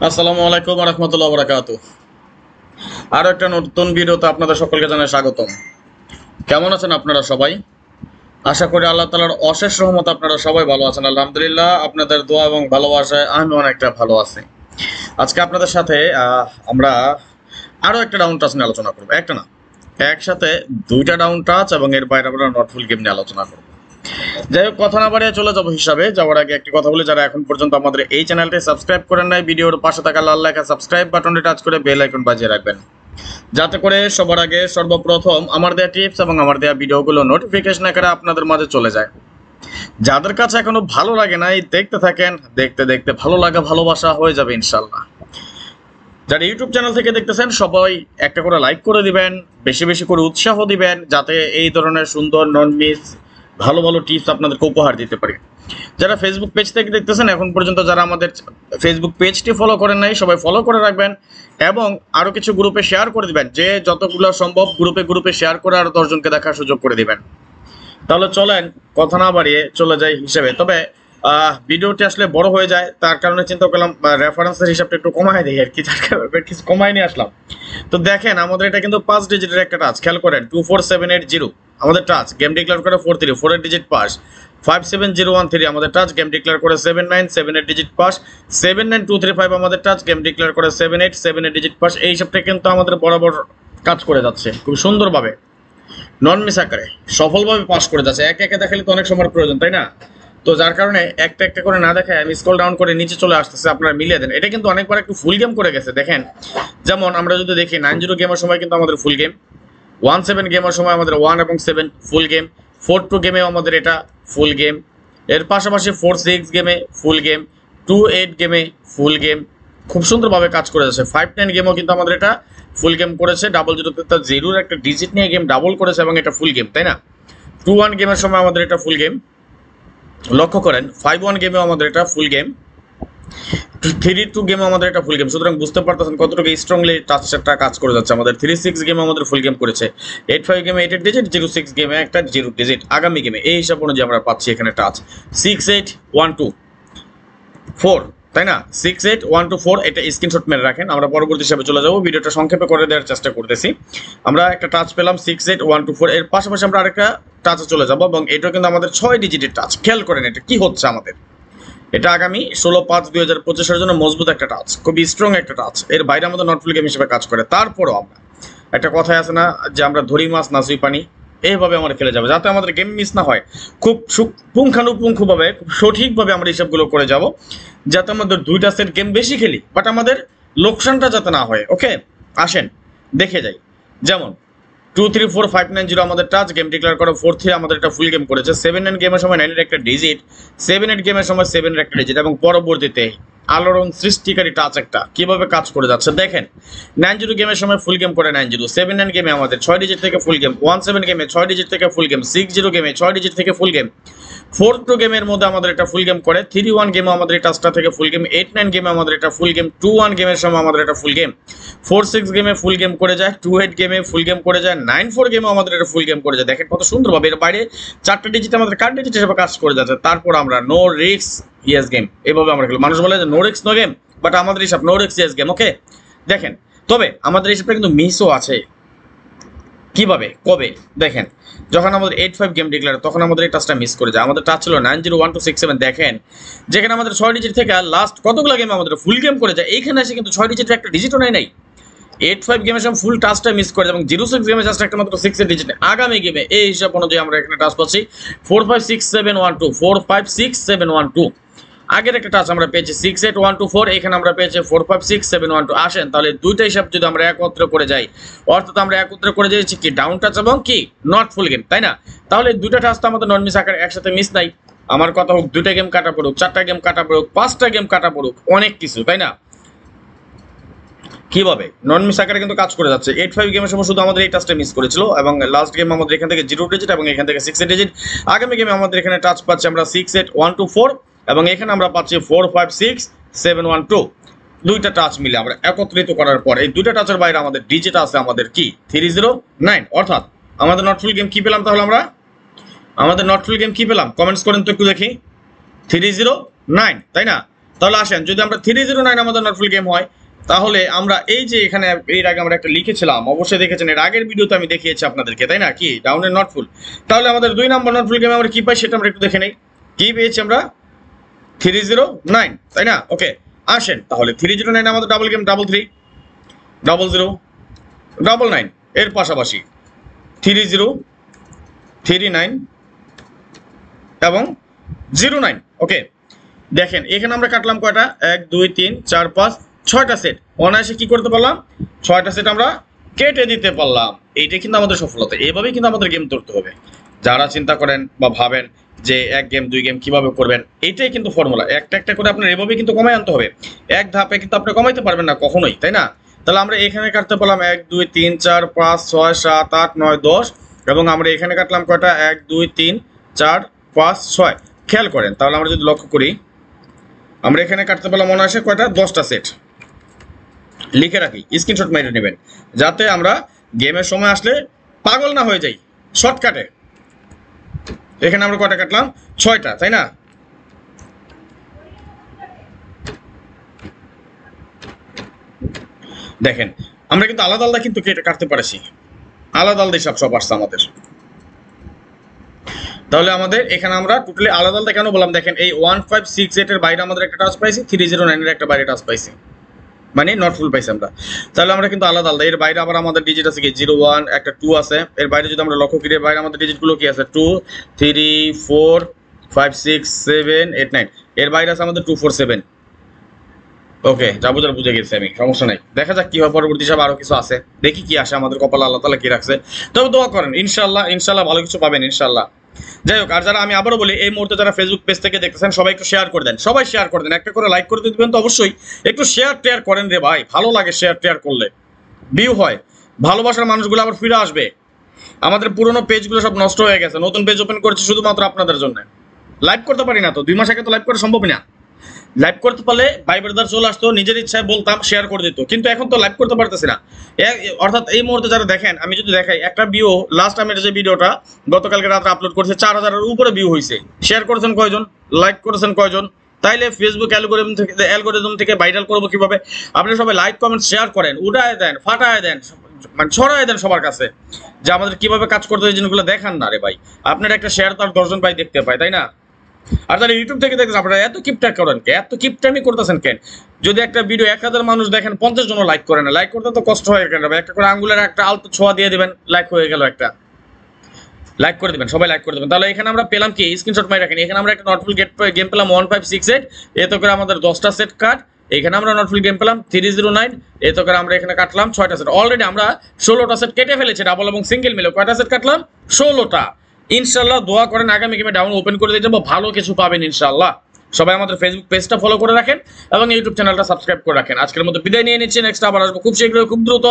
আসসালামু আলাইকুম ওয়া রাহমাতুল্লাহি ওয়া বারাকাতুহু। আরো একটা নতুন ভিডিওতে আপনাদের সকলকে জানাই স্বাগতম। কেমন আছেন আপনারা সবাই? আশা করি আল্লাহ তাআলার অশেষ রহমতে আপনারা সবাই ভালো আছেন। আলহামদুলিল্লাহ, আপনাদের দোয়া এবং ভালোবাসায় আমি অনেকটা ভালো আছি। আজকে আপনাদের সাথে আমরা আরো একটা ডাউন টাচ নিয়ে আলোচনা করব। একটা না, একসাথে দুইটা ডাউন টাচ এবং এর বাইরে আমরা নট ফুল গেম নিয়ে আলোচনা করব। যাই হোক, কথা না বাড়িয়ে চলে যাবো হিসাবে যাওয়ার আগে একটি কথা বলি, যারা এখন পর্যন্ত আমাদের এই চ্যানেলটি সাবস্ক্রাইব করেন নাই, ভিডিওর পাশে থাকা লাল লেখা সাবস্ক্রাইব বাটনটি টাচ করে বেল আইকন বাজিয়ে রাখবেন, যাতে করে সবার আগে সর্বপ্রথম আমার দেওয়া টিপস এবং আমার দেওয়া ভিডিওগুলো নোটিফিকেশন আকারে আপনাদের মাঝে চলে যায়। যাদের কাছে এখনো ভালো লাগে নাই, দেখতে থাকেন, দেখতে দেখতে ভালো লাগা ভালোবাসা হয়ে যাবে ইনশাল্লাহ। যারা ইউটিউব চ্যানেল থেকে দেখতেছেন সবাই একটা করে লাইক করে দিবেন, বেশি বেশি করে উৎসাহ দিবেন, যাতে এই ধরনের সুন্দর নন মিস ভালো ভালো টিপস আপনাদেরকে উপহার দিতে পারি। যারা ফেসবুক পেজ থেকে দেখতেছেন এখন পর্যন্ত যারা আমাদের ফেসবুক পেজটি ফলো করেন নাই, সবাই ফলো করে রাখবেন এবং আরও কিছু গ্রুপে শেয়ার করে দিবেন, যে যতগুলো সম্ভব গ্রুপে গ্রুপে শেয়ার করে আরও 10 জনকে দেখার সুযোগ করে দিবেন। তাহলে চলেন কথা না বাড়িয়ে চলে যাই হিসেবে। তবে ভিডিওটি আসলে বড় হয়ে যায়, তার কারণে চিন্তা করলাম রেফারেন্সের হিসাবটা একটু কমাই দিই আর কি, তার কারণে কিছু কমাই নিয়ে আসলাম। তো দেখেন, আমাদের এটা কিন্তু 5 ডিজিটের একটা টাচ, খেয়াল করেন 24780 আমাদের টাচ, গেম ডিক্লেয়ার করে 43 4 ডিজিট পাস, 57013 আমাদের টাচ, গেম ডিক্লেয়ার করে 79 7 ডিজিট পাস, 79235 আমাদের টাচ, গেম ডিক্লেয়ার করে 78 7 ডিজিট পাস। এই হিসাবটা কিন্তু আমাদের বরাবর কাজ করে যাচ্ছে খুব সুন্দরভাবে, নন মিস আকারে সফলভাবে পাস করে যাচ্ছে। একে একে দেখালে তো অনেক সময়ের প্রয়োজন, তাই না? তো যার কারণে একটা একটা করে না দেখায় আমি স্ক্রল ডাউন করে নিচে চলে আসতেছে, আপনারা মিলিয়ে দেন। এটা কিন্তু অনেকবার একটু ফুল গেম করে গেছে। দেখেন, যেমন আমরা যদি দেখি 90 গেমের সময় কিন্তু আমাদের ফুল গেম, 17 গেমের সময় আমাদের 1 এবং 7 ফুল গেম, 42 গেমেও আমাদের এটা ফুল গেম, এর পাশাপাশি 46 গেমে ফুল গেম, 28 গেমে ফুল গেম, খুব সুন্দরভাবে কাজ করে যাচ্ছে। 59 গেমও কিন্তু আমাদের এটা ফুল গেম করেছে, 00 একটা ডিজিট নিয়ে গেম ডাবল করেছে এবং এটা ফুল গেম, তাই না? 21 গেমের সময় আমাদের এটা ফুল গেম, লক্ষ্য করেন 51 গেমেও আমাদের এটা ফুল গেম, 32 গেমে আমাদের এটা ফুল গেম। সুতরাং বুঝতে পারতেছেন কতটুকু স্ট্রংলি টাচটা কাজ করে যাচ্ছে। আমাদের 36 গেমে আমাদের ফুল গেম করেছে, 85 গেমে 8 ডিজিট, 06 গেমে একটা 0 ডিজিট আগামী গেমে। এই হিসাব অনুযায়ী আমরা পাচ্ছি এখানে টাচ 68124, তাই না? 68124, এটা স্ক্রিনশট মেরে রাখেন, আমরা পরবর্তী হিসাবে চলে যাবো। ভিডিওটা সংক্ষেপে করে দেওয়ার চেষ্টা করতেছি। আমরা একটা টাচ পেলাম 68124, এর পাশাপাশি আমরা আরেকটা টাচে চলে যাবো এবং এটাও কিন্তু আমাদের 6 ডিজিটের টাচ। খেয়াল করেন এটা কি হচ্ছে আমাদের, এটা আগামী 16/5/2025 জন্য মজবুত একটা টাচ, খুবই স্ট্রং একটা টাচ। এর বাইরে আমাদের নট ফুল গেম হিসেবে কাজ করে। তারপরও আমরা একটা কথাই আছে না, যে আমরা ধরি মাছ না সুই পানি, এইভাবে আমরা খেলে যাবো, যাতে আমাদের গেম মিস না হয়। খুব পুঙ্খানুপুঙ্খভাবে খুব সঠিকভাবে আমরা হিসাবগুলো করে যাব, যাতে আমাদের দুইটা সেট গেম বেশি খেলি, বাট আমাদের লোকসানটা যাতে না হয়। ওকে, আসেন দেখে যাই। যেমন 234590 আমাদের টাচ, গেম ডিক্লেয়ার করা 43 আমাদের একটা ফুল গেম করেছে। 79 গেমের সময় 9 এর একটা ডিজিট, 78 গেমের সময় 7 এর একটা ডিজিট এবং পরবর্তীতে আলোড়ন সৃষ্টিকারী টাচ একটা কিভাবে কাজ করে যাচ্ছে দেখেন। 90 গেমের সময় ফুল গেম করে 90, 79 গেমে আমাদের 6 ডিজিট থেকে ফুল গেম, 17 গেমে 6 ডিজিট থেকে ফুল গেম, 60 গেমে 6 ডিজিট থেকে ফুল গেম, 42 গেমের মধ্যে আমাদের একটা ফুল গেম করে, 31 গেমে আমাদের এই টাচটা থেকে ফুল গেম, 89 গেমে আমাদের একটা ফুল গেম, 21 গেমের সময় আমাদের একটা ফুল গেম, 46 গেমে ফুল গেম করে যায়, 28 গেমে ফুল গেম করে যায়, 94 গেমে আমাদের একটা ফুল গেম করে যায়। দেখেন কত সুন্দরভাবে এর বাইরে 4টা ডিজিট আমাদের কার্ড ডিজিট হিসেবে কাজ করে যাচ্ছে। তারপর আমরা নো রিস্ক ইয়েস গেম, এভাবে আমরা খেলি। মানুষ বলে যে no risk no game, but আমাদের হিসাব no risk yes game. Okay, দেখেন, তবে আমাদের হিসাবটা কিন্তু মিসও আছে। কিভাবে, কবে? দেখেন, যখন আমাদের 85 গেম ডিক্লেয়ার, তখন আমাদের এই টাচটা মিস করে যায়। আমাদের টাচ ছিল 901267। দেখেন, যেখানে আমাদের 6 ডিজিট থেকে লাস্ট কতগুলো গেম আমাদের ফুল গেম করে যায়, এইখানে এসে কিন্তু 6 ডিজিটের একটা ডিজিটও নাই। 85 গেমের সময় ফুল টাচটা মিস করে যায় এবং 06 গেমে জাস্ট একটা মাত্র 6 এর ডিজিট। আগামী গেমে এই হিসাব অনুযায়ী আমরা এখানে টাচ পাচ্ছি 456712, 456712। আগের একটা টাচ আমরা পেয়েছি 68124, এখানে আমরা পেয়েছি 456712। আসেন তাহলে দুইটা হিসাব যদি আমরা একত্র করে যাই, অর্থাৎ আমরা একত্র করে যাচ্ছি কি ডাউন টাচ এবং কি নট ফুল গেম, তাই না? তাহলে দুইটা টাচ তো আমাদের নন মিস আকারে একসাথে মিস নাই। আমার কথা হোক 2টা গেম কাটা পড়ুক, 4টা গেম কাটা পড়ুক, 5টা গেম কাটা পড়ুক, অনেক কিছু, তাই না? কিভাবে নন মিস আকারে কিন্তু কাজ করে যাচ্ছে। 85 গেমের সময় শুধু আমাদের এই টাচটা মিস করেছিল এবং লাস্ট গেম আমাদের এখান থেকে 0 ডিজিট এবং এখান থেকে 6 ডিজিট। আগামী গেমে আমাদের এখানে টাচ পাচ্ছি আমরা 68124 এবং এখানে আমরা পাচ্ছি 456712। দুইটা টাচ মিলে আমরা একত্রিত করার পর এই দুইটা টাচের বাইরে আমাদের ডিজিট আছে আমাদের কি 309। অর্থাৎ আমাদের নট ফুল গেম কি পেলাম? তাহলে আমরা আমাদের নট ফুল গেম কি পেলাম? কমেন্টস করেন তো একটু দেখি। 309, তাই না? তাহলে আসেন যদি আমরা 309 আমাদের নটফুল গেম হয়, তাহলে আমরা এই যে এখানে এর আগে আমরা একটা লিখেছিলাম, অবশ্যই দেখেছেন, এর আগের ভিডিওতে আমি দেখিয়েছি আপনাদেরকে, তাই না, কি ডাউনের নটফুল। তাহলে আমাদের 2 নম্বর নটফুল গেমে আমরা কি পাই সেটা আমরা একটু দেখে নেই। কি পেয়েছি আমরা? 309, তাই না? ওকে, আসেন তাহলে 309 আমাদের ডাবল গেম 33 00 99, এর পাশাপাশি 30 39 এবং 09। ওকে, দেখেন এখানে আমরা কাটলাম কয়টা? 1 2 3 4 5 6টা সেট। অনায়াসে কি করতে পারলাম? 6টা সেট আমরা কেটে দিতে পারলাম। এইটাই কিন্তু আমাদের সফলতা। এইভাবেই কিন্তু আমাদের গেম ধরতে হবে। যারা চিন্তা করেন বা ভাবেন যে 1 গেম 2 গেম কিভাবে করবেন, এইটাই কিন্তু ফর্মুলা। একটা একটা করে আপনার এভাবেই কিন্তু কমাই আনতে হবে। এক ধাপে কিন্তু আপনি কমাইতে পারবেন না কখনোই, তাই না? তাহলে আমরা এখানে কাটতে পারলাম 1 2 3 4 5 6 7 8 9 10, এবং আমরা এখানে কাটলাম কয়টা? 1 2 3 4 5 6। খেয়াল করেন, তাহলে আমরা যদি লক্ষ্য করি, আমরা এখানে কাটতে পারলাম অনায়াসে কয়টা? 10টা সেট। লিখে রাখি, স্ক্রিনশট মেরে নেবেন, যাতে আমরা গেমের সময় আসলে পাগল না হয়ে যাই। শর্টকাটে এখানে আমরা কয়টা কাটলাম? 6টা, তাই না? দেখেন আমরা কিন্তু আলাদা আলাদা কিন্তু কেটে কাটতে পারছি, আলাদা আলাদা সব আসছে আমাদের। তাহলে আমাদের এখানে আমরা টোটালি আলাদা আলাদা কেন বললাম? দেখেন এই 1568 এর বাইরে আমাদের একটা টাচ পাইছি, 309 এর একটা বাইরে টাচ পাইছি, মানে নট ফুল পাইছি আমরা। তাহলে আমরা কিন্তু আলাদা আলাদা। এর বাইরে আবার আমাদের ডিজিট আছে কি 01, একটা 2 আছে। এর বাইরে যদি আমরা লক্ষ্য করি, এর বাইরে আমাদের ডিজিটগুলো কি আছে? 2 3 4 5 6 7 8 9। এর বাইরে আছে আমাদের 247। ওকে, যা বুঝার বুঝে গেছি আমি, সমস্যা নাই। দেখা যাক কি হয় পরবর্তী হিসাবে, আরো কিছু আছে, দেখি কি আসে আমাদের কপালে, আল্লাহ তাআলা কি রাখছে। তবে দোয়া করেন, ইনশাআল্লাহ ইনশাআল্লাহ ভালো কিছু পাবেন ইনশাআল্লাহ। যাই হোক, আর যারা, আমি আবারও বলি, এই মুহূর্তে যারা ফেসবুক পেজ থেকে দেখতেছেন সবাই একটু শেয়ার করে দেন, সবাই শেয়ার করে দেন, একটা করে লাইক করে দিবেন তো অবশ্যই। একটু শেয়ার টেয়ার করেন রে ভাই, ভালো লাগে শেয়ার টেয়ার করলে, ভিউ হয়, ভালোবাসার মানুষগুলো আবার ফিরে আসবে। আমাদের পুরোনো পেজগুলো সব নষ্ট হয়ে গেছে, নতুন পেজ ওপেন করছি শুধুমাত্র আপনাদের জন্য। লাইভ করতে পারি না তো, 2 মাস আগে তো লাইভ করা সম্ভব না। লাইভ করতে পারলে ভাই ব্রাদার চলে আসতো, নিজের ইচ্ছায় বলতাম, শেয়ার করে দিত, কিন্তু এখন তো লাইভ করতে পারতেছি না। অর্থাৎ এই মুহূর্তে যারা দেখেন, আমি যদি দেখাই একটা ভিউ, লাস্ট আমি যে ভিডিওটা গতকালকে রাতে আপলোড করেছে, 4000-এর উপরে ভিউ হয়েছে। শেয়ার করেছেন কয়জন? লাইক করেছেন কয়জন? তাইলে ফেসবুক অ্যালগোরিদম থেকে ভাইরাল করবো কিভাবে? আপনি সবাই লাইক কমেন্ট শেয়ার করেন, উড়ায় দেন, ফাটায় দেন, মানে ছড়ায় দেন সবার কাছে, যে আমাদের কিভাবে কাজ করতে হয় জিনিসগুলো দেখান না রে ভাই। আপনার একটা শেয়ার তার 10 জন ভাই দেখতে পায়, তাই না? আর যারা ইউটিউব থেকে দেখছেন, আপনারা এত কিপটা করেন কে? এত কিপটামি করতেছেন কেন? যদি একটা ভিডিও 1000 মানুষ দেখেন, 50 জন লাইক করে না, লাইক করতে তো কষ্ট হয় কেন? একটা করে আঙ্গুলের একটা আলতো ছোঁয়া দিয়ে দিবেন, লাইক হয়ে গেল, একটা লাইক করে দিবেন, সবাই লাইক করে দেবেন। তাহলে এখানে আমরা পেলাম কি? স্ক্রিনশট মাই রাখেন, এখানে আমরা একটা নটফুল গেম পেলাম 1568, এত করে আমাদের 10টা সেট কাট। এখানে আমরা নটফুল গেম পেলাম 309, এত করে আমরা এখানে কাটলাম 6টা সেট। অলরেডি আমরা 16টা সেট কেটে ফেলেছি, ডাবল এবং সিঙ্গেল মিলে। কয়টা সেট কাটলাম? 16টা। ইনশাআল্লাহ দোয়া করেন, আগামী গেমে ডাউন ওপেন করে দিয়ে যাবো, ভালো কিছু পাবেন ইনশাআল্লাহ। সবাই আমাদের ফেসবুক পেজটা ফলো করে রাখেন এবং ইউটিউব চ্যানেলটা সাবস্ক্রাইব করে রাখেন। আজকের মতো বিদায় নিয়ে নিচ্ছি, নেক্সট আবার আসবো খুব শীঘ্রই, খুব দ্রুত,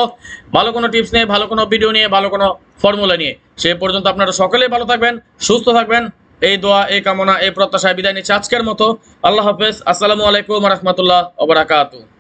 ভালো কোনো টিপস নিয়ে, ভালো কোনো ভিডিও নিয়ে, ভালো কোনো ফর্মুলা নিয়ে। সে পর্যন্ত আপনারা সকলেই ভালো থাকবেন, সুস্থ থাকবেন, এই দোয়া, এই কামনা, এই প্রত্যাশায় বিদায় নিচ্ছি আজকের মতো। আল্লাহ হাফেজ, আসসালামু আলাইকুম ওয়া রাহমাতুল্লাহি ওয়া বারাকাতুহু।